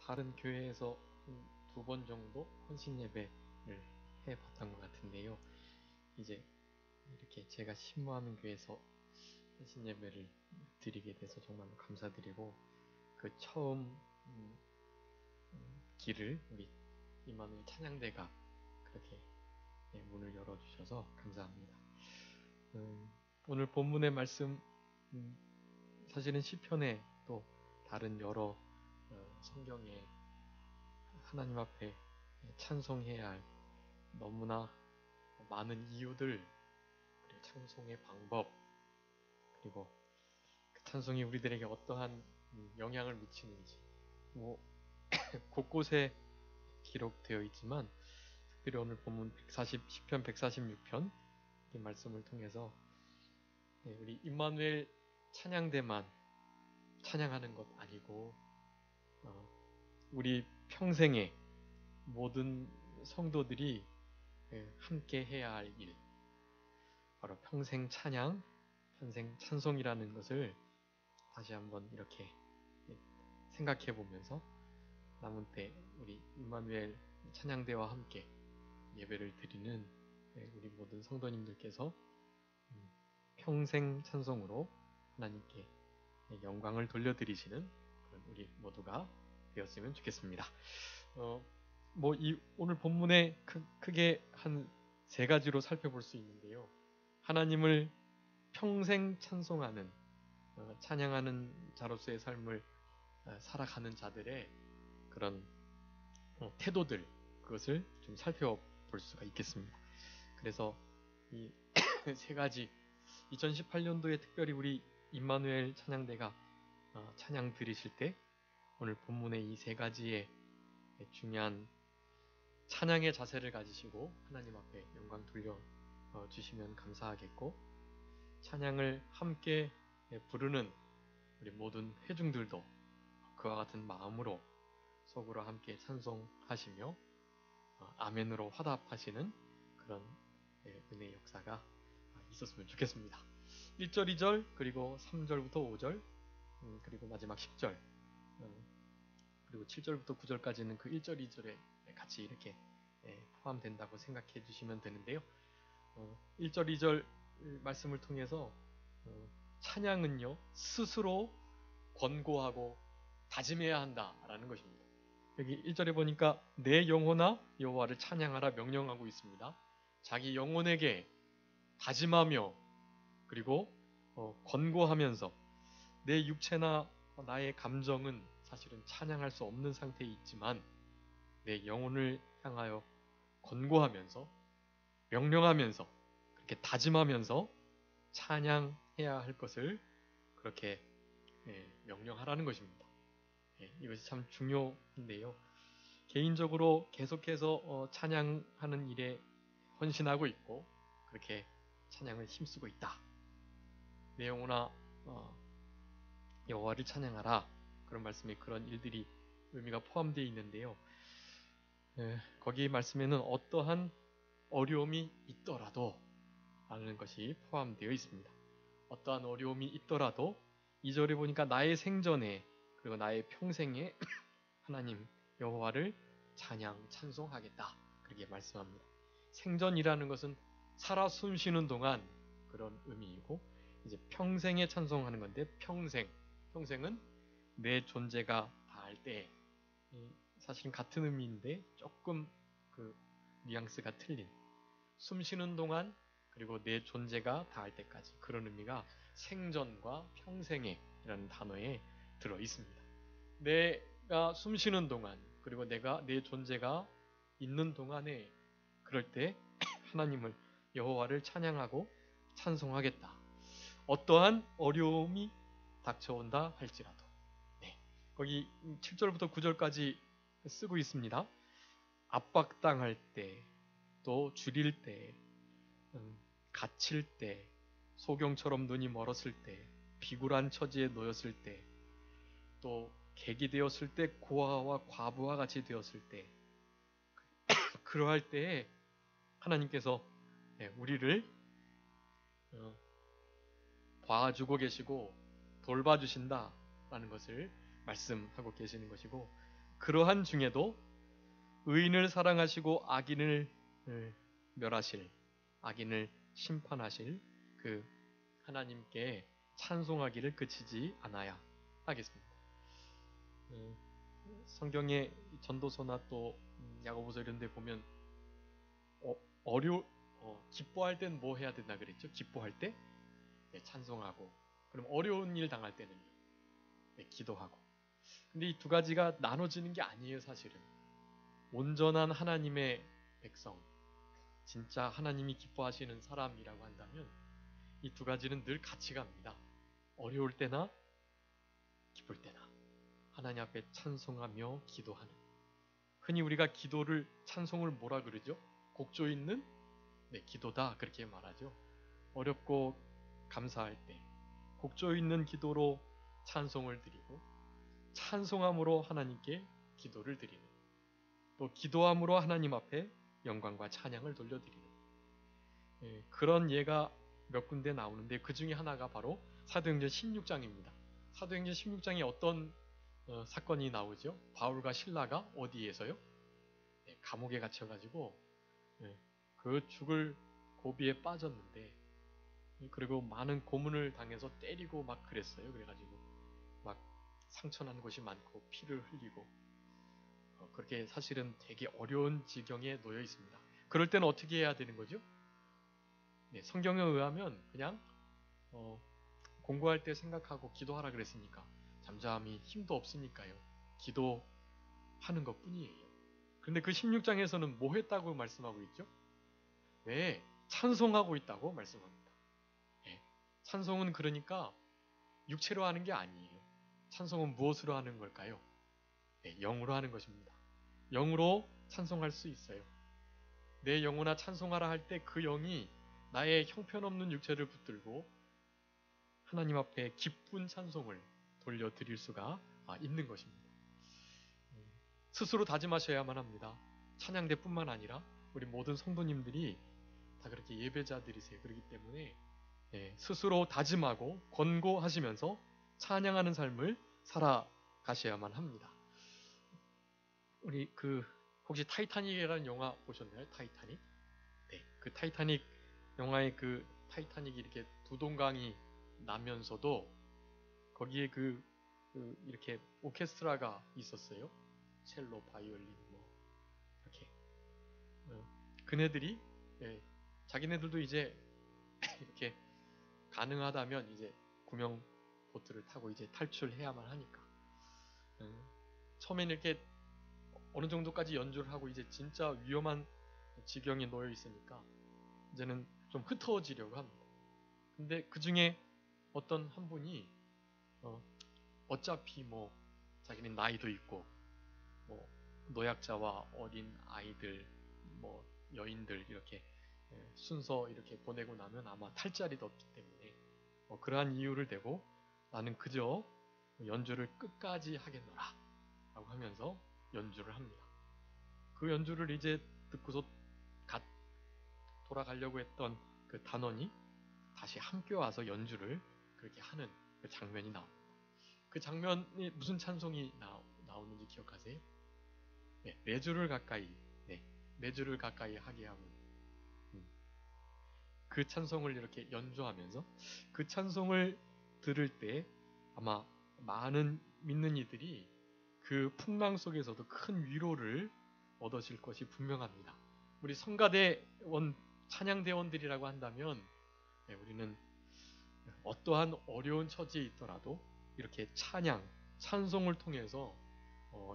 다른 교회에서 두 번 정도 헌신 예배를 해봤던 것 같은데요. 이제 이렇게 제가 신모하는 교회에서 헌신 예배를 드리게 돼서 정말로 감사드리고, 그 처음 길을 우리 임마누엘 찬양대가 그렇게 문을 열어주셔서 감사합니다. 오늘 본문의 말씀, 사실은 시편에 또 다른 여러 성경에 하나님 앞에 찬송해야 할 너무나 많은 이유들, 그리고 찬송의 방법, 그리고 그 찬송이 우리들에게 어떠한 영향을 미치는지 곳곳에 기록되어 있지만, 특별히 오늘 본문 10편 146편 이 말씀을 통해서 우리 임마누엘 찬양대만 찬양하는 것 아니고 우리 평생에 모든 성도들이 함께 해야 할 일, 바로 평생 찬양, 평생 찬송이라는 것을 다시 한번 이렇게 생각해 보면서 남은 때 우리 임마누엘 찬양대와 함께 예배를 드리는 우리 모든 성도님들께서 평생 찬송으로 하나님께 영광을 돌려드리시는 우리 모두가 되었으면 좋겠습니다. 오늘 본문에 크게 한 세 가지로 살펴볼 수 있는데요. 하나님을 평생 찬송하는, 찬양하는 자로서의 삶을 살아가는 자들의 그런 태도들, 그것을 좀 살펴볼 수가 있겠습니다. 그래서 이 세 가지, 2018년도에 특별히 우리 임마누엘 찬양대가 찬양 드리실 때 오늘 본문의 이 세 가지의 중요한 찬양의 자세를 가지시고 하나님 앞에 영광 돌려 주시면 감사하겠고, 찬양을 함께 부르는 우리 모든 회중들도 그와 같은 마음으로 속으로 함께 찬송하시며 아멘으로 화답하시는 그런 은혜의 역사가 있었으면 좋겠습니다. 1절, 2절, 그리고 3절부터 5절, 그리고 마지막 10절, 그리고 7절부터 9절까지는 그 1절, 2절에 같이 이렇게 포함된다고 생각해 주시면 되는데요. 1절, 2절 말씀을 통해서 찬양은요, 스스로 권고하고 다짐해야 한다라는 것입니다. 여기 1절에 보니까 내 영혼아 여호와를 찬양하라 명령하고 있습니다. 자기 영혼에게 다짐하며 그리고 권고하면서, 내 육체나 나의 감정은 사실은 찬양할 수 없는 상태에 있지만 내 영혼을 향하여 권고하면서 명령하면서 그렇게 다짐하면서 찬양해야 할 것을 그렇게 명령하라는 것입니다. 이것이 참 중요한데요. 개인적으로 계속해서 찬양하는 일에 헌신하고 있고 그렇게 찬양을 힘쓰고 있다. 내 영혼아 여호와를 찬양하라, 그런 말씀에 그런 일들이 의미가 포함되어 있는데요. 거기 말씀에는 어떠한 어려움이 있더라도 라는 것이 포함되어 있습니다. 어떠한 어려움이 있더라도 2절에 보니까 나의 생전에 그리고 나의 평생에 하나님 여호와를 찬양 찬송하겠다, 그렇게 말씀합니다. 생전이라는 것은 살아 숨쉬는 동안 그런 의미이고, 이제 평생에 찬송하는 건데, 평생은 내 존재가 다할 때, 사실은 같은 의미인데 조금 그 뉘앙스가 틀린, 숨쉬는 동안 그리고 내 존재가 다할 때까지, 그런 의미가 생전과 평생에 이라는 단어에 들어 있습니다. 내가 숨쉬는 동안 그리고 내 존재가 있는 동안에, 그럴 때 하나님을 여호와를 찬양하고 찬송하겠다. 어떠한 어려움이 닥쳐온다 할지라도. 거기 7절부터 9절까지 쓰고 있습니다. 압박당할 때, 또 줄일 때, 갇힐 때, 소경처럼 눈이 멀었을 때, 비굴한 처지에 놓였을 때, 또 객이 되었을 때, 고아와 과부와 같이 되었을 때, 그러할 때에 하나님께서 우리를 봐주고 계시고 돌봐주신다라는 것을 말씀하고 계시는 것이고, 그러한 중에도 의인을 사랑하시고 악인을 멸하실, 악인을 심판하실 그 하나님께 찬송하기를 그치지 않아야 하겠습니다. 성경의 전도서나 또 야고보서 이런 데 보면 기뻐할 땐 뭐 해야 된다 그랬죠? 기뻐할 때 네, 찬송하고, 그럼 어려운 일 당할 때는요, 네, 기도하고. 근데 이 두 가지가 나눠지는 게 아니에요, 사실은. 온전한 하나님의 백성, 진짜 하나님이 기뻐하시는 사람이라고 한다면 이 두 가지는 늘 같이 갑니다. 어려울 때나 기쁠 때나 하나님 앞에 찬송하며 기도하는. 흔히 우리가 기도를, 찬송을 뭐라 그러죠? 곡조 있는 네, 기도다 그렇게 말하죠. 어렵고 감사할 때 곡조 있는 기도로 찬송을 드리고, 찬송함으로 하나님께 기도를 드리는, 또 기도함으로 하나님 앞에 영광과 찬양을 돌려드리는 그런 예가 몇 군데 나오는데, 그 중에 하나가 바로 사도행전 16장입니다. 사도행전 16장에 어떤 사건이 나오죠? 바울과 실라가 어디에서요? 네, 감옥에 갇혀가지고 그 죽을 고비에 빠졌는데, 그리고 많은 고문을 당해서 때리고 막 그랬어요. 그래가지고 막 상처난 곳이 많고 피를 흘리고 그렇게 사실은 되게 어려운 지경에 놓여 있습니다. 그럴 때는 어떻게 해야 되는 거죠? 네, 성경에 의하면 그냥 공부할 때 생각하고 기도하라 그랬으니까 잠잠히 힘도 없으니까요. 기도하는 것 뿐이에요. 그런데 그 16장에서는 뭐 했다고 말씀하고 있죠? 네, 찬송하고 있다고 말씀합니다. 네, 찬송은 그러니까 육체로 하는 게 아니에요. 찬송은 무엇으로 하는 걸까요? 네, 영으로 하는 것입니다. 영으로 찬송할 수 있어요. 내 영혼아 찬송하라 할 때 그 영이 나의 형편없는 육체를 붙들고 하나님 앞에 기쁜 찬송을 돌려드릴 수가 있는 것입니다. 스스로 다짐하셔야만 합니다. 찬양대뿐만 아니라 우리 모든 성도님들이 다 그렇게 예배자들이세요. 그렇기 때문에 스스로 다짐하고 권고하시면서 찬양하는 삶을 살아가셔야만 합니다. 우리 혹시 타이타닉이라는 영화 보셨나요? 타이타닉? 네, 그 타이타닉 영화의 그 타이타닉이 이렇게 두동강이 나면서도 거기에 이렇게 오케스트라가 있었어요. 첼로, 바이올린 뭐 이렇게 그네들이 자기네들도 이제 이렇게 가능하다면 이제 구명 보트를 타고 이제 탈출해야만 하니까 처음에는 이렇게 어느 정도까지 연주를 하고 이제 진짜 위험한 지경에 놓여 있으니까 이제는 좀 흩어지려고 합니다. 근데 그 중에 어떤 한 분이 어차피 뭐 자기는 나이도 있고 뭐 노약자와 어린 아이들 뭐 여인들 이렇게 순서 이렇게 보내고 나면 아마 탈 자리도 없기 때문에 그러한 이유를 대고 나는 그저 연주를 끝까지 하겠노라 라고 하면서 연주를 합니다. 그 연주를 이제 듣고서 돌아가려고 했던 그 단원이 다시 함께 와서 연주를 그렇게 하는 그 장면이 나옵니다. 그 장면이 무슨 찬송이 나오는지 기억하세요? 네, 네 주를 가까이, 네 주를 가까이 하게 하고 그 찬송을 이렇게 연주하면서 그 찬송을 들을 때 아마 많은 믿는 이들이 그 풍랑 속에서도 큰 위로를 얻으실 것이 분명합니다. 우리 성가대원, 찬양대원들이라고 한다면 우리는 어떠한 어려운 처지에 있더라도 이렇게 찬송을 통해서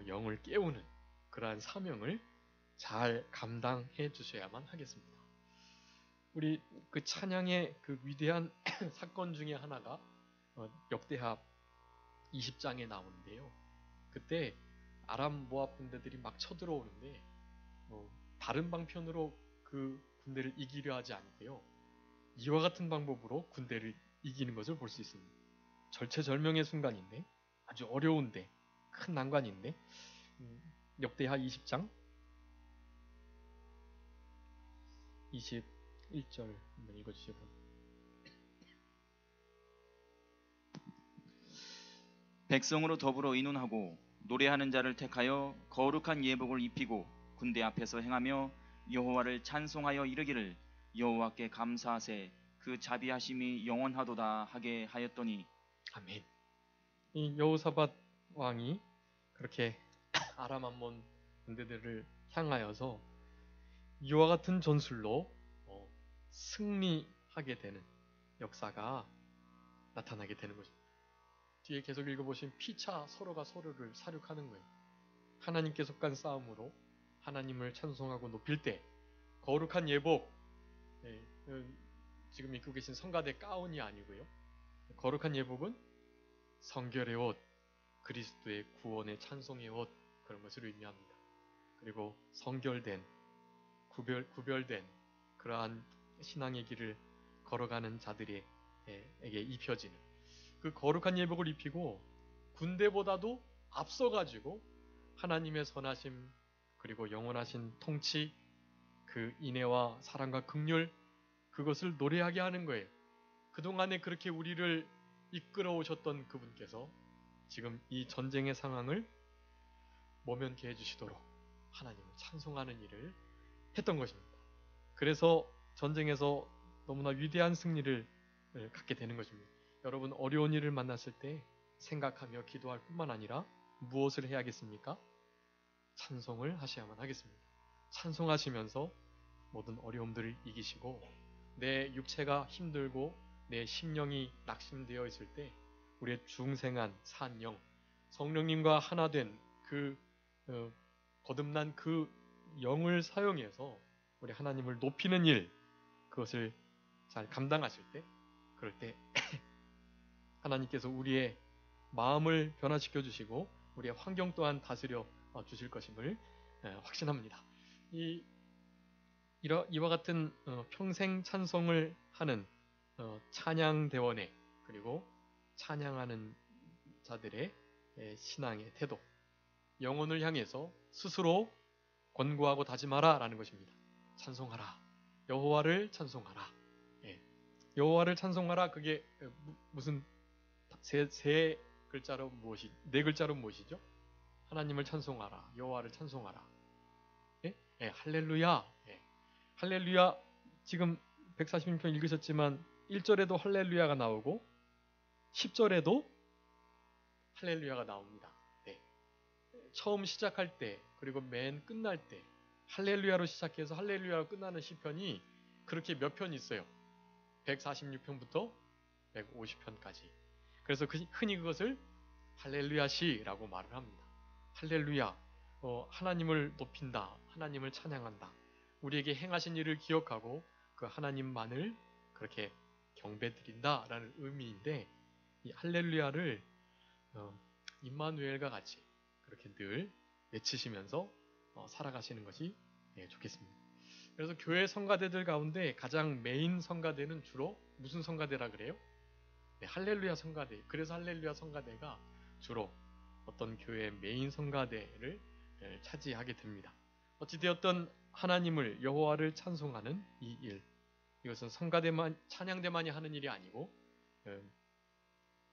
영을 깨우는 그러한 사명을 잘 감당해 주셔야만 하겠습니다. 우리 그 찬양의 그 위대한 사건 중에 하나가 역대하 20장에 나오는데요. 그때 아람 모압 군대들이 막 쳐들어오는데 다른 방편으로 그 군대를 이기려 하지 않고요. 이와 같은 방법으로 군대를 이기는 것을 볼 수 있습니다. 절체절명의 순간인데, 아주 어려운데, 큰 난관인데, 역대하 20장 21절 한번 읽어주시죠. 백성으로 더불어 의논하고 노래하는 자를 택하여 거룩한 예복을 입히고 군대 앞에서 행하며 여호와를 찬송하여 이르기를 여호와께 감사하세 그 자비하심이 영원하도다 하게 하였더니. 아멘. 이 여호사밧 왕이 그렇게 아람 암몬 군대들을 향하여서 이와 같은 전술로 승리하게 되는 역사가 나타나게 되는 것입니다. 뒤에 계속 읽어보시면 피차 서로가 서로를 사륙하는 거예요. 하나님께 속한 싸움으로 하나님을 찬송하고 높일 때 거룩한 예복, 지금 입고 계신 성가대 가운이 아니고요. 거룩한 예복은 성결의 옷, 그리스도의 구원의 찬송의 옷, 그런 것을 의미합니다. 그리고 성결된, 구별된 그러한 신앙의 길을 걸어가는 자들에게 입혀지는 그 거룩한 예복을 입히고 군대보다도 앞서가지고 하나님의 선하심 그리고 영원하신 통치, 그 인애와 사랑과 긍휼, 그것을 노래하게 하는 거예요. 그동안에 그렇게 우리를 이끌어 오셨던 그분께서 지금 이 전쟁의 상황을 모면케 해주시도록 하나님을 찬송하는 일을 했던 것입니다. 그래서 전쟁에서 너무나 위대한 승리를 갖게 되는 것입니다. 여러분, 어려운 일을 만났을 때 생각하며 기도할 뿐만 아니라 무엇을 해야겠습니까? 찬송을 하셔야만 하겠습니다. 찬송하시면서 모든 어려움들을 이기시고 내 육체가 힘들고 내 심령이 낙심되어 있을 때 우리의 중생한 산영, 성령님과 하나 된 그 거듭난 그 영을 사용해서 우리 하나님을 높이는 일, 그것을 잘 감당하실 때, 그럴 때 하나님께서 우리의 마음을 변화시켜 주시고 우리의 환경 또한 다스려 주실 것임을 확신합니다. 이와 같은 평생 찬송을 하는 찬양대원회, 그리고 찬양하는 자들의 신앙의 태도, 영혼을 향해서 스스로 권고하고 다짐하라 라는 것입니다. 찬송하라, 여호와를 찬송하라. 여호와를 찬송하라, 그게 무슨 세 글자로 무엇이, 네 글자로 무엇이죠? 하나님을 찬송하라, 여호와를 찬송하라. 할렐루야. 할렐루야. 지금 146편 읽으셨지만 1절에도 할렐루야가 나오고 10절에도 할렐루야가 나옵니다. 처음 시작할 때 그리고 맨 끝날 때 할렐루야로 시작해서 할렐루야로 끝나는 시편이 그렇게 몇 편 있어요. 146편부터 150편까지. 그래서 흔히 그것을 할렐루야시라고 말을 합니다. 할렐루야, 하나님을 높인다, 하나님을 찬양한다, 우리에게 행하신 일을 기억하고 그 하나님만을 그렇게 경배드린다라는 의미인데, 이 할렐루야를 임마누엘과 같이 그렇게 늘 외치시면서 살아가시는 것이 좋겠습니다. 그래서 교회 성가대들 가운데 가장 메인 성가대는 주로 무슨 성가대라 그래요? 할렐루야 성가대. 그래서 할렐루야 성가대가 주로 어떤 교회의 메인 성가대를 차지하게 됩니다. 어찌되었든 하나님을, 여호와를 찬송하는 이 일, 이것은 성가대만, 찬양대만이 하는 일이 아니고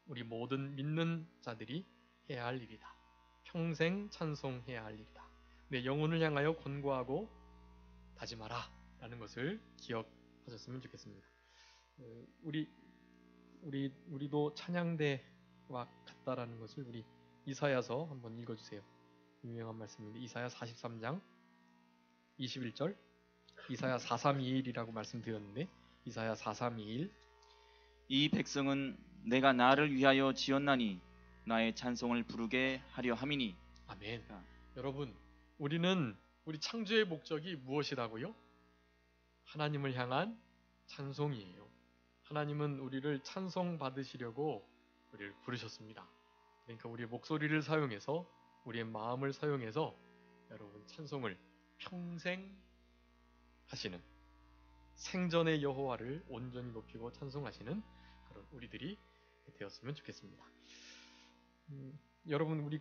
우리 모든 믿는 자들이 해야 할 일이다. 평생 찬송해야 할 일이다. 내 영혼을 향하여 권고하고 다짐하라 라는 것을 기억하셨으면 좋겠습니다. 우리도 찬양대와 같다라는 것을 우리 이사야서 한번 읽어주세요. 유명한 말씀인데 이사야 43장 21절, 이사야 4321이라고 말씀드렸는데 이사야 4321. 이 백성은 내가 나를 위하여 지었나니 나의 찬송을 부르게 하려 함이니. 아멘. 여러분, 우리 창조의 목적이 무엇이라고요? 하나님을 향한 찬송이에요. 하나님은 우리를 찬송 받으시려고 우리를 부르셨습니다. 그러니까 우리의 목소리를 사용해서, 우리의 마음을 사용해서 여러분 찬송을 평생 하시는, 생전의 여호와를 온전히 높이고 찬송하시는 그런 우리들이 되었으면 좋겠습니다. 여러분, 우리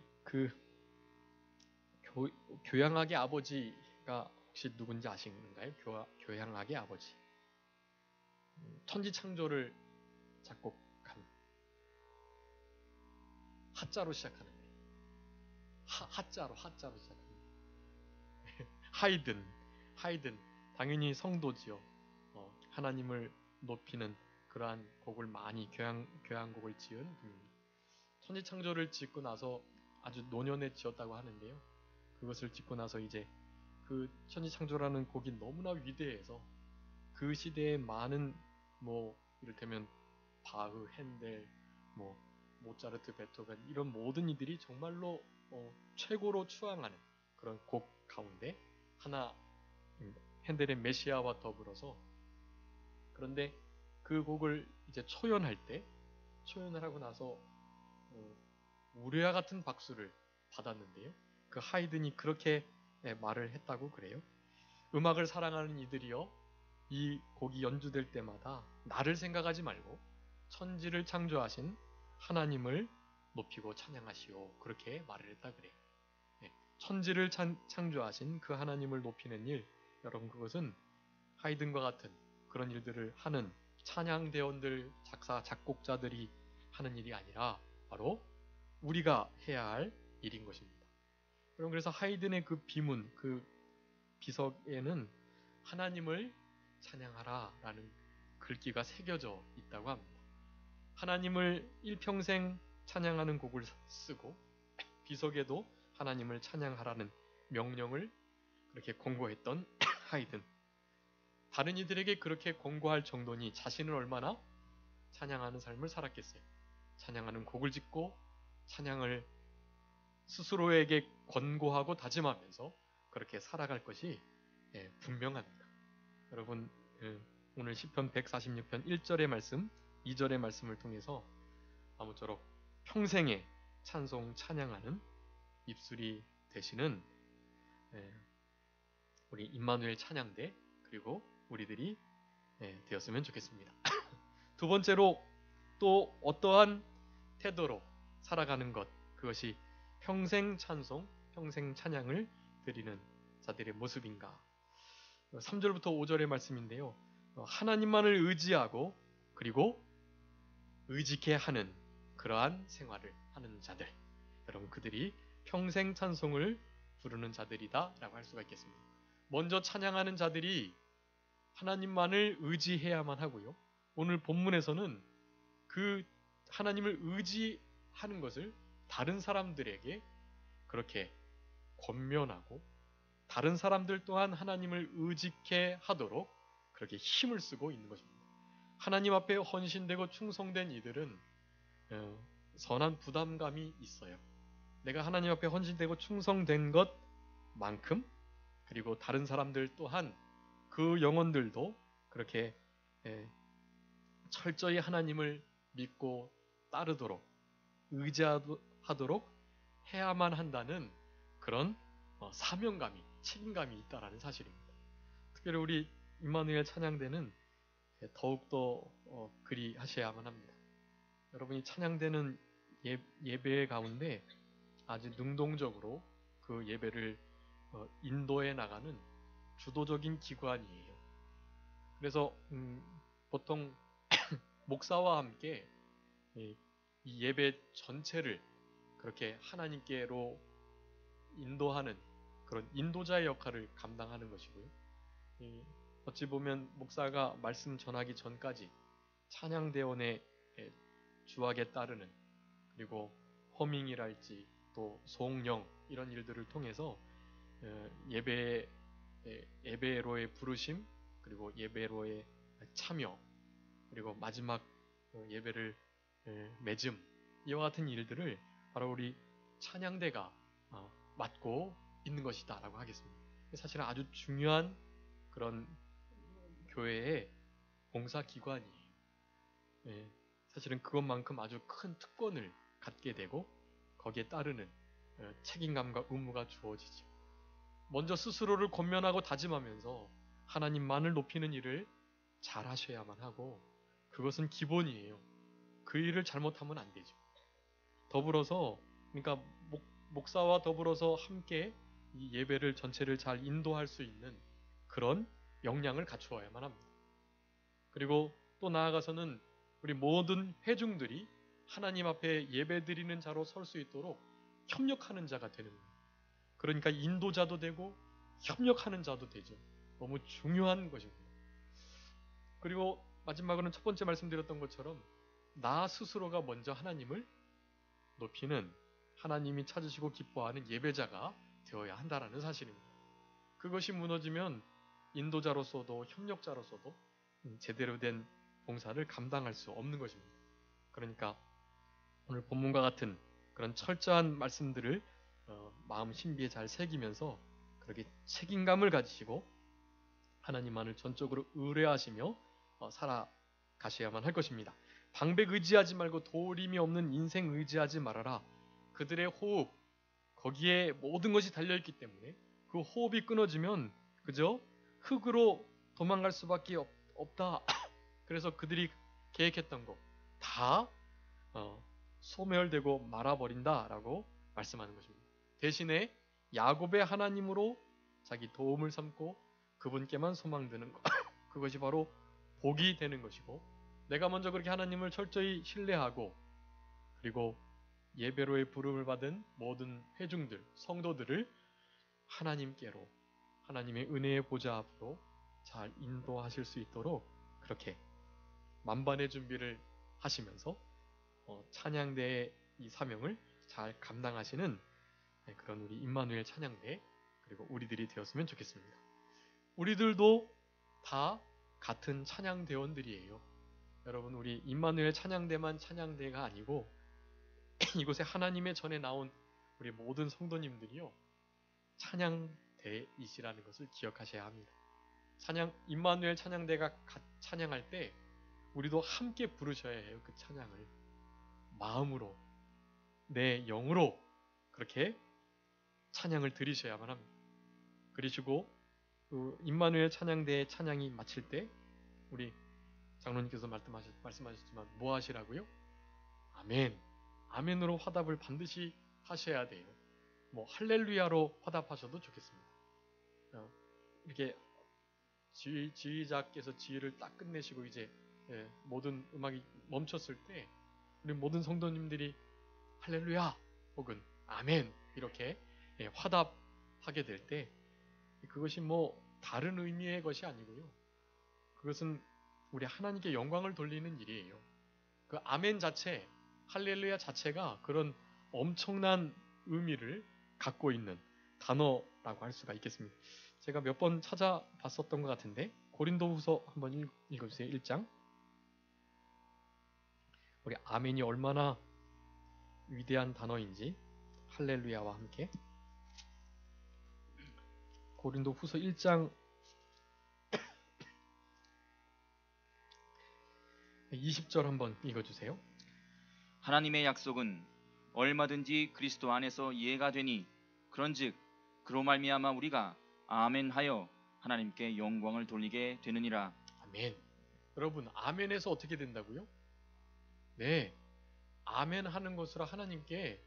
교양학의 아버지가 혹시 누군지 아시는가요? 교양학의 아버지. 천지창조를 작곡한, 하자로 시작하는, 하자로 시작합니다. 하이든 당연히 성도지요. 하나님을 높이는 그러한 곡을 많이 교향곡을 지은 분입니다. 천지창조를 짓고 나서 아주 노년에 지었다고 하는데요. 그것을 짓고 나서 이제 그 천지창조라는 곡이 너무나 위대해서 그 시대에 많은 이를테면 바흐, 핸델, 모차르트, 베토벤 이런 모든 이들이 정말로 최고로 추앙하는 그런 곡 가운데 하나, 핸델의 메시아와 더불어서. 그런데 그 곡을 이제 초연을 하고 나서 우레와 같은 박수를 받았는데요. 그 하이든이 그렇게 말을 했다고 그래요. 음악을 사랑하는 이들이여, 이 곡이 연주될 때마다 나를 생각하지 말고 천지를 창조하신 하나님을 높이고 찬양하시오. 그렇게 말을 했다 그래요. 천지를 창조하신 그 하나님을 높이는 일, 여러분 그것은 하이든과 같은 그런 일들을 하는 찬양대원들, 작사, 작곡자들이 하는 일이 아니라 바로 우리가 해야 할 일인 것입니다. 여러분 그래서 하이든의 그 비문, 그 비석에는 하나님을 찬양하라 라는 글귀가 새겨져 있다고 합니다. 하나님을 일평생 찬양하는 곡을 쓰고 비석에도 하나님을 찬양하라는 명령을 그렇게 권고했던 하이든. 다른 이들에게 그렇게 권고할 정도니 자신은 얼마나 찬양하는 삶을 살았겠어요. 찬양하는 곡을 짓고 찬양을 스스로에게 권고하고 다짐하면서 그렇게 살아갈 것이 분명합니다. 여러분 오늘 시편 146편 1절의 말씀, 2절의 말씀을 통해서 아무쪼록 평생에 찬송 찬양하는 입술이 되시는 우리 임마누엘 찬양대 그리고 우리들이 되었으면 좋겠습니다. 두 번째로 또 어떠한 태도로 살아가는 것, 그것이 평생 찬송, 평생 찬양을 드리는 자들의 모습인가. 3절부터 5절의 말씀인데요. 하나님만을 의지하고 그리고 의지케 하는 그러한 생활을 하는 자들, 여러분 그들이 평생 찬송을 부르는 자들이다 라고 할 수가 있겠습니다. 먼저 찬양하는 자들이 하나님만을 의지해야만 하고요. 오늘 본문에서는 그 하나님을 의지하는 것을 다른 사람들에게 그렇게 권면하고 다른 사람들 또한 하나님을 의지케 하도록 그렇게 힘을 쓰고 있는 것입니다. 하나님 앞에 헌신되고 충성된 이들은 선한 부담감이 있어요. 내가 하나님 앞에 헌신되고 충성된 것만큼 그리고 다른 사람들 또한 그 영혼들도 그렇게 철저히 하나님을 믿고 따르도록 의지하도록 해야만 한다는 그런 사명감이, 책임감이 있다라는 사실입니다. 특별히 우리 임마누엘 찬양대는 더욱더 그리하셔야만 합니다. 여러분이 찬양대는 예배 가운데 아주 능동적으로 그 예배를 인도해 나가는 주도적인 기관이에요. 그래서 보통 목사와 함께 이 예배 전체를 그렇게 하나님께로 인도하는 그런 인도자의 역할을 감당하는 것이고요. 어찌 보면 목사가 말씀 전하기 전까지 찬양대원의 주악에 따르는 그리고 허밍이랄지 또 송영 이런 일들을 통해서 예배로의 부르심 그리고 예배로의 참여 그리고 마지막 예배를 맺음 이와 같은 일들을 바로 우리 찬양대가 맡고 있는 것이다 라고 하겠습니다. 사실은 아주 중요한 그런 교회의 봉사기관이에요. 사실은 그것만큼 아주 큰 특권을 갖게 되고 거기에 따르는 책임감과 의무가 주어지죠. 먼저 스스로를 권면하고 다짐하면서 하나님만을 높이는 일을 잘 하셔야만 하고 그것은 기본이에요. 그 일을 잘못하면 안 되죠. 더불어서 그러니까 목사와 더불어서 함께 이 예배를 전체를 잘 인도할 수 있는 그런 역량을 갖추어야만 합니다. 그리고 또 나아가서는 우리 모든 회중들이 하나님 앞에 예배 드리는 자로 설 수 있도록 협력하는 자가 되는 겁니다. 그러니까 인도자도 되고 협력하는 자도 되죠. 너무 중요한 것입니다. 그리고 마지막으로는 첫 번째 말씀드렸던 것처럼 나 스스로가 먼저 하나님을 높이는, 하나님이 찾으시고 기뻐하는 예배자가 되어야 한다는 사실입니다. 그것이 무너지면 인도자로서도 협력자로서도 제대로 된 봉사를 감당할 수 없는 것입니다. 그러니까 오늘 본문과 같은 그런 철저한 말씀들을 마음 신비에 잘 새기면서 그렇게 책임감을 가지시고 하나님만을 전적으로 의뢰하시며 살아가셔야만 할 것입니다. 방백 의지하지 말고 도림이 없는 인생 의지하지 말아라. 그들의 호흡, 거기에 모든 것이 달려있기 때문에 그 호흡이 끊어지면 그저 흙으로 도망갈 수밖에 없다. 그래서 그들이 계획했던 거 다 소멸되고 말아버린다라고 말씀하는 것입니다. 대신에 야곱의 하나님으로 자기 도움을 삼고 그분께만 소망드는 것, 그것이 바로 복이 되는 것이고, 내가 먼저 그렇게 하나님을 철저히 신뢰하고 그리고 예배로의 부름을 받은 모든 회중들, 성도들을 하나님께로, 하나님의 은혜의 보좌 앞으로 잘 인도하실 수 있도록 그렇게 만반의 준비를 하시면서 찬양대의 이 사명을 잘 감당하시는 그런 우리 임마누엘 찬양대, 그리고 우리들이 되었으면 좋겠습니다. 우리들도 다 같은 찬양대원들이에요. 여러분, 우리 임마누엘 찬양대만 찬양대가 아니고 이곳에 하나님의 전에 나온 우리 모든 성도님들이요, 찬양대이시라는 것을 기억하셔야 합니다. 임마누엘 찬양대가 찬양할 때 우리도 함께 부르셔야 해요. 그 찬양을 마음으로, 내 영으로 그렇게 찬양을 드리셔야만 합니다. 그러시고 그 임마누엘 찬양대의 찬양이 마칠 때 우리 장로님께서 말씀하셨지만 뭐 하시라고요? 아멘, 아멘으로 화답을 반드시 하셔야 돼요. 뭐 할렐루야로 화답하셔도 좋겠습니다. 이렇게 지휘자께서 지휘를 딱 끝내시고 이제 모든 음악이 멈췄을 때 우리 모든 성도님들이 할렐루야 혹은 아멘 이렇게 화답하게 될 때 그것이 뭐 다른 의미의 것이 아니고요. 그것은 우리 하나님께 영광을 돌리는 일이에요. 그 아멘 자체, 할렐루야 자체가 그런 엄청난 의미를 갖고 있는 단어라고 할 수가 있겠습니다. 제가 몇 번 찾아봤었던 것 같은데 고린도후서 한번 읽어주세요. 1장. 우리 아멘이 얼마나 위대한 단어인지 할렐루야와 함께 고린도후서 1장 20절 한번 읽어주세요. 하나님의 약속은 얼마든지 그리스도 안에서 이해가 되니 그런즉 그로 말미암아 우리가 아멘하여 하나님께 영광을 돌리게 되느니라. 아멘. 여러분, 아멘에서 어떻게 된다고요? 네, 아멘 하는 것으로 하나님께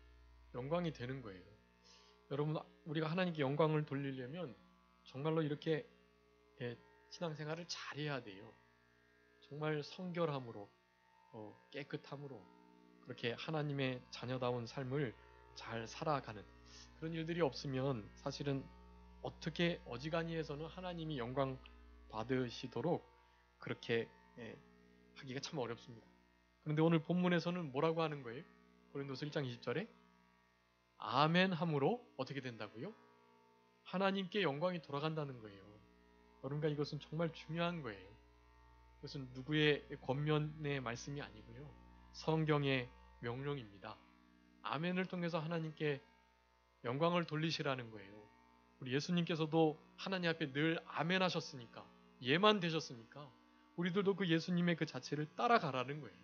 영광이 되는 거예요. 여러분, 우리가 하나님께 영광을 돌리려면 정말로 이렇게 신앙생활을 잘해야 돼요. 정말 성결함으로 깨끗함으로 그렇게 하나님의 자녀다운 삶을 잘 살아가는 그런 일들이 없으면 사실은 어떻게 어지간히 해서는 하나님이 영광 받으시도록 그렇게 하기가 참 어렵습니다. 그런데 오늘 본문에서는 뭐라고 하는 거예요? 고린도서 1장 20절에 아멘 함으로 어떻게 된다고요? 하나님께 영광이 돌아간다는 거예요. 그러니까 이것은 정말 중요한 거예요. 이것은 누구의 권면의 말씀이 아니고요. 성경의 명령입니다. 아멘을 통해서 하나님께 영광을 돌리시라는 거예요. 우리 예수님께서도 하나님 앞에 늘 아멘 하셨으니까, 예만 되셨으니까 우리들도 그 예수님의 그 자체를 따라가라는 거예요.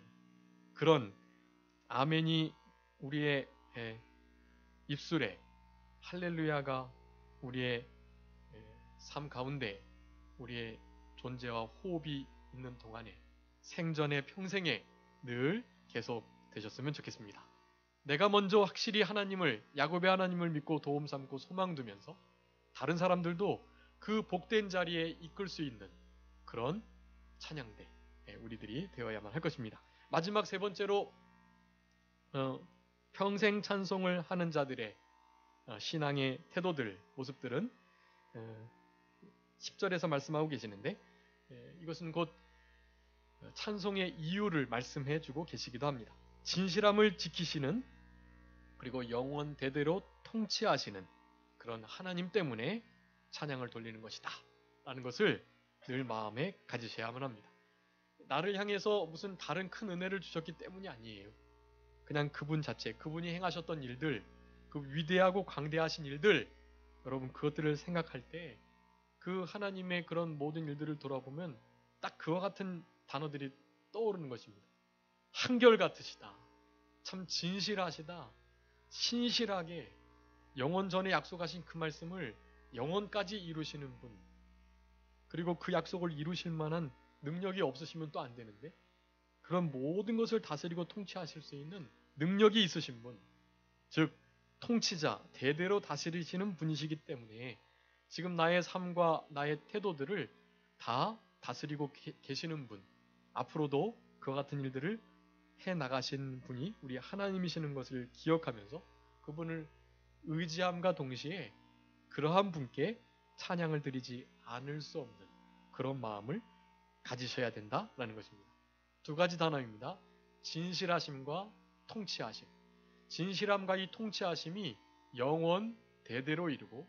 그런 아멘이 우리의 입술에, 할렐루야가 우리의 삶 가운데 우리의 존재와 호흡이 있는 동안에, 생전의 평생에 늘 계속 되셨으면 좋겠습니다. 내가 먼저 확실히 하나님을, 야곱의 하나님을 믿고 도움 삼고 소망 두면서 다른 사람들도 그 복된 자리에 이끌 수 있는 그런 찬양대 우리들이 되어야만 할 것입니다. 마지막 세 번째로 평생 찬송을 하는 자들의 신앙의 태도들, 모습들은 10절에서 말씀하고 계시는데 이것은 곧 찬송의 이유를 말씀해 주고 계시기도 합니다. 진실함을 지키시는 그리고 영원 대대로 통치하시는 그런 하나님 때문에 찬양을 돌리는 것이다 라는 것을 늘 마음에 가지셔야만 합니다. 나를 향해서 무슨 다른 큰 은혜를 주셨기 때문이 아니에요. 그냥 그분 자체, 그분이 행하셨던 일들, 그 위대하고 광대하신 일들, 여러분 그것들을 생각할 때 그 하나님의 그런 모든 일들을 돌아보면 딱 그와 같은 단어들이 떠오르는 것입니다. 한결같으시다. 참 진실하시다. 신실하게 영원 전에 약속하신 그 말씀을 영원까지 이루시는 분. 그리고 그 약속을 이루실 만한 능력이 없으시면 또 안 되는데 그런 모든 것을 다스리고 통치하실 수 있는 능력이 있으신 분. 즉 통치자, 대대로 다스리시는 분이시기 때문에 지금 나의 삶과 나의 태도들을 다 다스리고 계시는 분, 앞으로도 그와 같은 일들을 해나가신 분이 우리 하나님이시는 것을 기억하면서 그분을 의지함과 동시에 그러한 분께 찬양을 드리지 않을 수 없는 그런 마음을 가지셔야 된다라는 것입니다. 두 가지 단어입니다. 진실하심과 통치하심. 진실함과 이 통치하심이 영원 대대로 이루고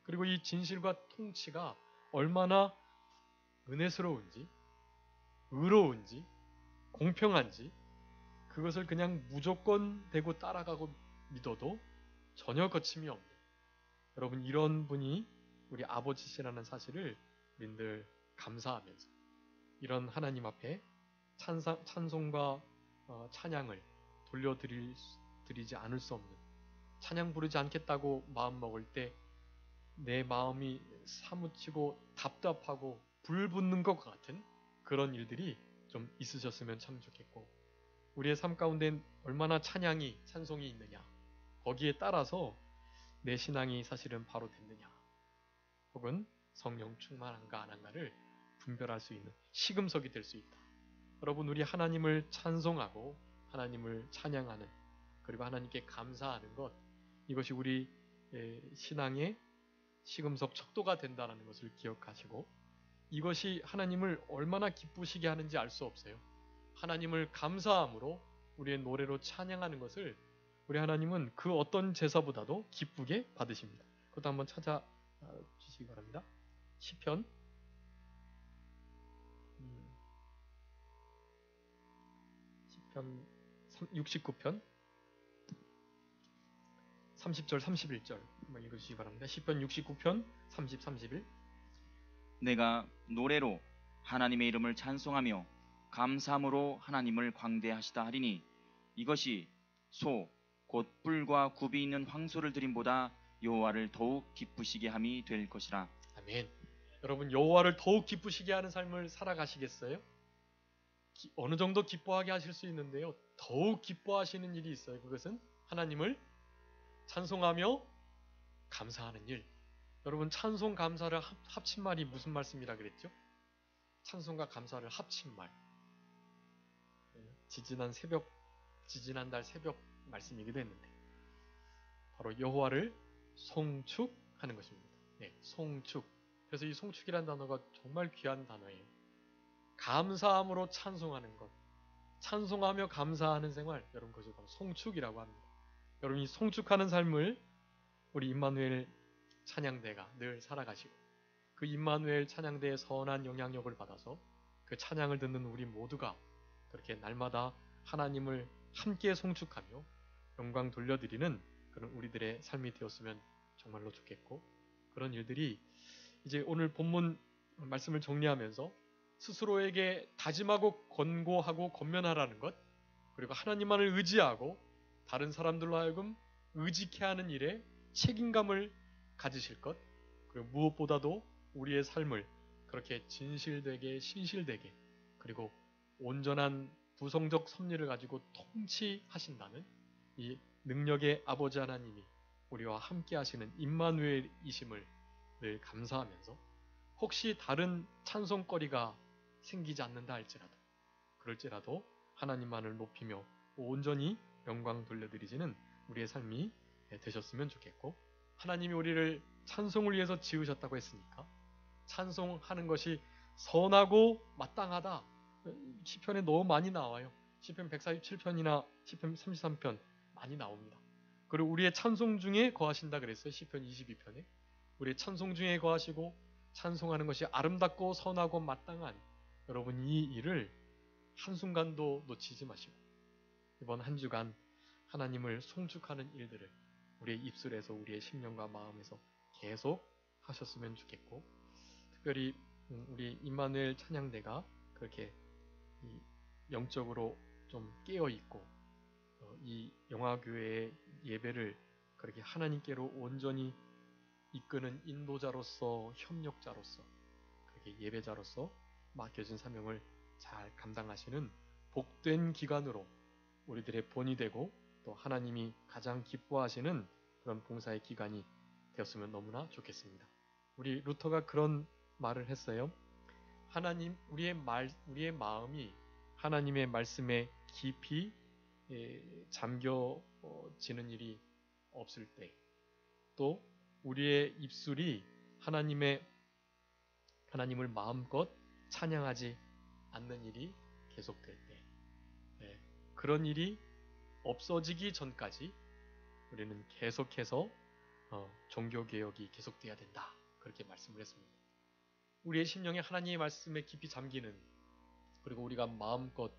그리고 이 진실과 통치가 얼마나 은혜스러운지 의로운지 공평한지 그것을 그냥 무조건 되고 따라가고 믿어도 전혀 거침이 없는 여러분 이런 분이 우리 아버지시라는 사실을 우리들 감사하면서 이런 하나님 앞에 찬송과 찬양을 돌려드리지 않을 수 없는 찬양 부르지 않겠다고 마음먹을 때 내 마음이 사무치고 답답하고 불붙는 것 같은 그런 일들이 좀 있으셨으면 참 좋겠고 우리의 삶 가운데 얼마나 찬송이 있느냐 거기에 따라서 내 신앙이 사실은 바로 됐느냐 혹은 성령 충만한가 안 한가를 분별할 수 있는 시금석이 될 수 있다. 여러분 우리 하나님을 찬송하고 하나님을 찬양하는 그리고 하나님께 감사하는 것 이것이 우리 신앙의 시금석 척도가 된다는 것을 기억하시고 이것이 하나님을 얼마나 기쁘시게 하는지 알 수 없어요. 하나님을 감사함으로 우리의 노래로 찬양하는 것을 우리 하나님은 그 어떤 제사보다도 기쁘게 받으십니다. 그것도 한번 찾아 주시기 바랍니다. 시편 69편 30절 31절 한번 읽으시기 바랍니다. 시편 69편 30, 31 내가 노래로 하나님의 이름을 찬송하며 감사함으로 하나님을 광대하시다 하리니 이것이 소 곧 뿔과 굽이 있는 황소를 드림보다 여호와를 더욱 기쁘시게 함이 될 것이라. 아멘. 여러분 여호와를 더욱 기쁘시게 하는 삶을 살아가시겠어요? 어느 정도 기뻐하게 하실 수 있는데요. 더욱 기뻐하시는 일이 있어요. 그것은 하나님을 찬송하며 감사하는 일. 여러분 찬송 감사를 합친 말이 무슨 말씀이라 그랬죠? 찬송과 감사를 합친 말. 지지난달 새벽 말씀이기도 했는데 바로 여호와를 송축하는 것입니다. 네, 송축. 그래서 이 송축이라는 단어가 정말 귀한 단어예요. 감사함으로 찬송하는 것. 찬송하며 감사하는 생활. 여러분 그것을 바로 송축이라고 합니다. 여러분 이 송축하는 삶을 우리 임마누엘 찬양대가 늘 살아가시고 그 임마누엘 찬양대의 선한 영향력을 받아서 그 찬양을 듣는 우리 모두가 그렇게 날마다 하나님을 함께 송축하며 영광 돌려드리는 그런 우리들의 삶이 되었으면 정말로 좋겠고 그런 일들이 이제 오늘 본문 말씀을 정리하면서 스스로에게 다짐하고 권고하고 권면하라는 것 그리고 하나님만을 의지하고 다른 사람들로 하여금 의지케 하는 일에 책임감을 가지실 것 그리고 무엇보다도 우리의 삶을 그렇게 진실되게 신실되게 그리고 온전한 부성적 섭리를 가지고 통치하신다는 이 능력의 아버지 하나님이 우리와 함께 하시는 임마누엘이심을 늘 감사하면서 혹시 다른 찬송거리가 생기지 않는다 할지라도 그럴지라도 하나님만을 높이며 온전히 영광 돌려드리지는 우리의 삶이 되셨으면 좋겠고 하나님이 우리를 찬송을 위해서 지으셨다고 했으니까 찬송하는 것이 선하고 마땅하다. 시편에 너무 많이 나와요. 시편 147편이나 시편 33편 많이 나옵니다. 그리고 우리의 찬송 중에 거하신다 그랬어요. 시편 22편에. 우리의 찬송 중에 거하시고 찬송하는 것이 아름답고 선하고 마땅한 여러분 이 일을 한순간도 놓치지 마시고 이번 한 주간 하나님을 송축하는 일들을 우리의 입술에서 우리의 심령과 마음에서 계속 하셨으면 좋겠고 특별히 우리 임마누엘 찬양대가 그렇게 영적으로 좀 깨어있고 이 영화교회의 예배를 그렇게 하나님께로 온전히 이끄는 인도자로서 협력자로서 그렇게 예배자로서 맡겨진 사명을 잘 감당하시는 복된 기관으로 우리들의 본이 되고 또 하나님이 가장 기뻐하시는 그런 봉사의 기관이 되었으면 너무나 좋겠습니다. 우리 루터가 그런 말을 했어요. 하나님 우리의 마음이 하나님의 말씀에 깊이 잠겨지는 일이 없을 때, 또 우리의 입술이 하나님을 마음껏 찬양하지 않는 일이 계속될 때, 그런 일이 없어지기 전까지 우리는 계속해서 종교개혁이 계속돼야 된다. 그렇게 말씀을 했습니다. 우리의 심령에 하나님의 말씀에 깊이 잠기는 그리고 우리가 마음껏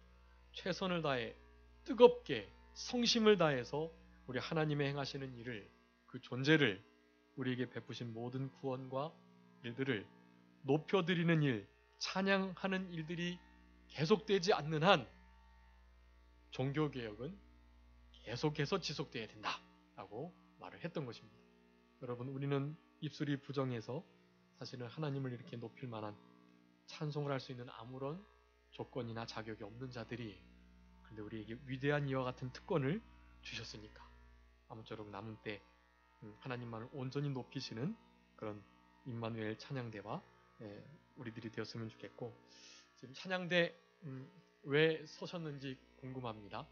최선을 다해 뜨겁게 성심을 다해서 우리 하나님의 행하시는 일을 그 존재를 우리에게 베푸신 모든 구원과 일들을 높여드리는 일, 찬양하는 일들이 계속되지 않는 한 종교개혁은 계속해서 지속돼야 된다라고 말을 했던 것입니다. 여러분 우리는 입술이 부정해서 사실은 하나님을 이렇게 높일 만한 찬송을 할 수 있는 아무런 조건이나 자격이 없는 자들이에요. 그런데 우리에게 위대한 이와 같은 특권을 주셨으니까 아무쪼록 남은 때 하나님만을 온전히 높이시는 그런 임마누엘 찬양대와 우리들이 되었으면 좋겠고 지금 찬양대 왜 서셨는지 궁금합니다.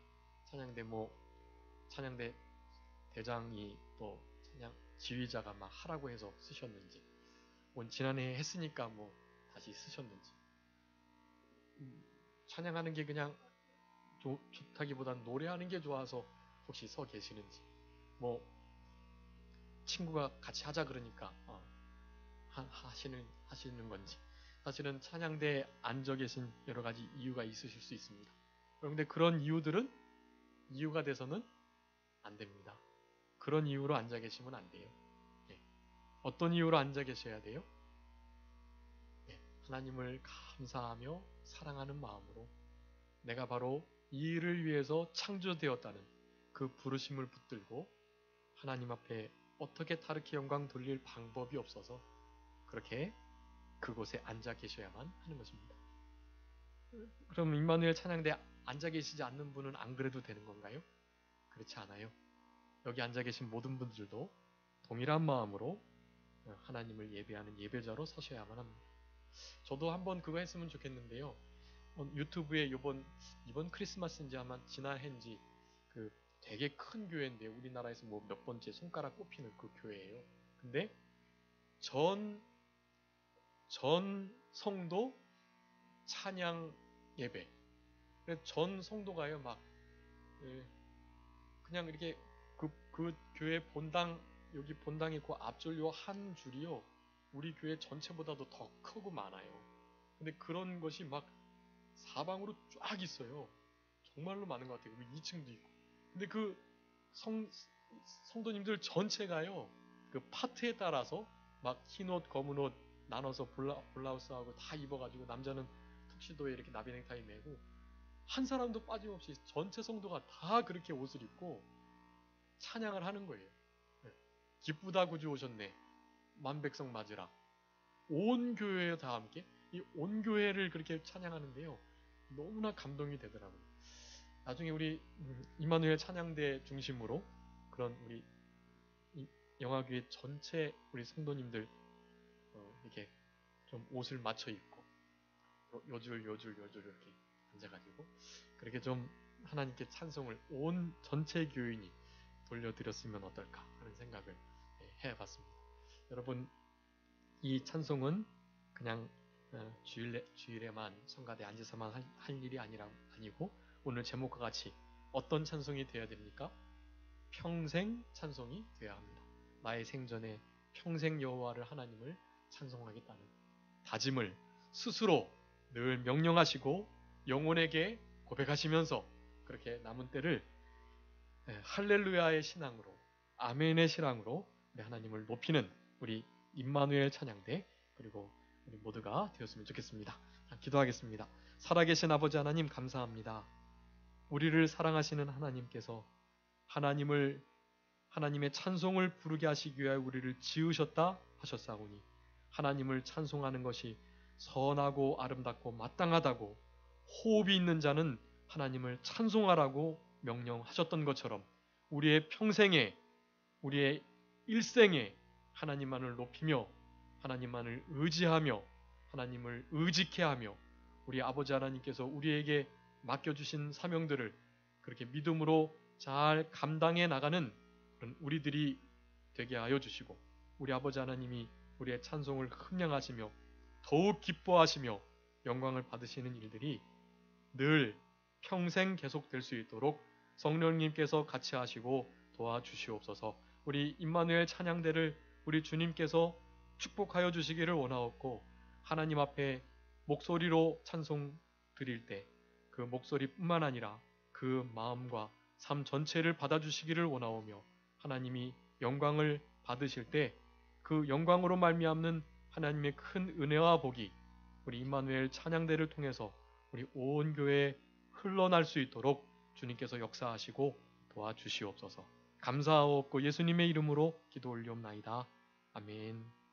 찬양대 대장이 또 찬양 지휘자가 막 하라고 해서 쓰셨는지 지난해 했으니까 다시 쓰셨는지 찬양하는 게 그냥 좋다기보단 노래하는 게 좋아서 혹시 서 계시는지 친구가 같이 하자 그러니까 하시는 건지 사실은 찬양대에 앉아 계신 여러 가지 이유가 있으실 수 있습니다. 그런데 그런 이유들은 이유가 돼서는 안 됩니다. 그런 이유로 앉아 계시면 안 돼요. 어떤 이유로 앉아 계셔야 돼요? 하나님을 감사하며 사랑하는 마음으로 내가 바로 이 일을 위해서 창조되었다는 그 부르심을 붙들고 하나님 앞에 어떻게 다르게 영광 돌릴 방법이 없어서 그렇게 그곳에 앉아 계셔야만 하는 것입니다. 그럼 임마누엘 찬양대에 앉아 계시지 않는 분은 안 그래도 되는 건가요? 그렇지 않아요. 여기 앉아 계신 모든 분들도 동일한 마음으로 하나님을 예배하는 예배자로 서셔야만 합니다. 저도 한번 그거 했으면 좋겠는데요. 유튜브에 이번 크리스마스인지 아마 지난해인지 그 되게 큰 교회인데 우리나라에서 몇 번째 손가락 꼽히는 그 교회예요. 근데 전 성도 찬양 예배. 전 성도가요 그냥 이렇게 그 교회 본당 여기 본당이 그 앞줄요 한 줄이요 우리 교회 전체보다도 더 크고 많아요. 근데 그런 것이 막 사방으로 쫙 있어요. 정말로 많은 것 같아요. 그리고 2층도 있고. 근데 그 성도님들 전체가요 그 파트에 따라서 막 흰 옷, 검은 옷 나눠서 블라우스하고 다 입어가지고 남자는 툭시도에 이렇게 나비 넥타이 메고 한 사람도 빠짐없이 전체 성도가 다 그렇게 옷을 입고 찬양을 하는 거예요. 기쁘다 구주 오셨네. 만백성 맞으라. 온 교회 다 함께 이 온 교회를 그렇게 찬양하는데요. 너무나 감동이 되더라고요. 나중에 우리 임마누엘 찬양대 중심으로 그런 우리 영화교회 전체 우리 성도님들 이렇게 좀 옷을 맞춰 입고 요줄 이렇게 앉아가지고 그렇게 좀 하나님께 찬송을 온 전체 교인이 돌려드렸으면 어떨까 하는 생각을 해봤습니다. 여러분, 이 찬송은 그냥 주일에만 성가대에 앉아서만 할 일이 아니고 오늘 제목과 같이 어떤 찬송이 되어야 됩니까? 평생 찬송이 되어야 합니다. 나의 생전에 평생 여호와를 하나님을 찬송하겠다는 다짐을 스스로 늘 명령하시고 영혼에게 고백하시면서 그렇게 남은 때를 할렐루야의 신앙으로, 아멘의 신앙으로 우리 하나님을 높이는 우리 임마누엘 찬양대 그리고 우리 모두가 되었으면 좋겠습니다. 자, 기도하겠습니다. 살아계신 아버지 하나님 감사합니다. 우리를 사랑하시는 하나님께서 하나님의 찬송을 부르게 하시기 위하여 우리를 지으셨다 하셨사오니 하나님을 찬송하는 것이 선하고 아름답고 마땅하다고 호흡이 있는 자는 하나님을 찬송하라고 명령하셨던 것처럼 우리의 평생에 우리의 일생에 하나님만을 높이며 하나님만을 의지하며 하나님을 의지케 하며 우리 아버지 하나님께서 우리에게 맡겨주신 사명들을 그렇게 믿음으로 잘 감당해 나가는 그런 우리들이 되게 하여 주시고 우리 아버지 하나님이 우리의 찬송을 흠량하시며 더욱 기뻐하시며 영광을 받으시는 일들이 늘 평생 계속될 수 있도록 성령님께서 같이 하시고 도와주시옵소서. 우리 임마누엘 찬양대를 우리 주님께서 축복하여 주시기를 원하옵고 하나님 앞에 목소리로 찬송 드릴 때 그 목소리뿐만 아니라 그 마음과 삶 전체를 받아주시기를 원하오며 하나님이 영광을 받으실 때 그 영광으로 말미암는 하나님의 큰 은혜와 복이 우리 임마누엘 찬양대를 통해서 우리 온 교회에 흘러날 수 있도록 주님께서 역사하시고 도와주시옵소서. 감사하옵고 예수님의 이름으로 기도 올리옵나이다. 아멘.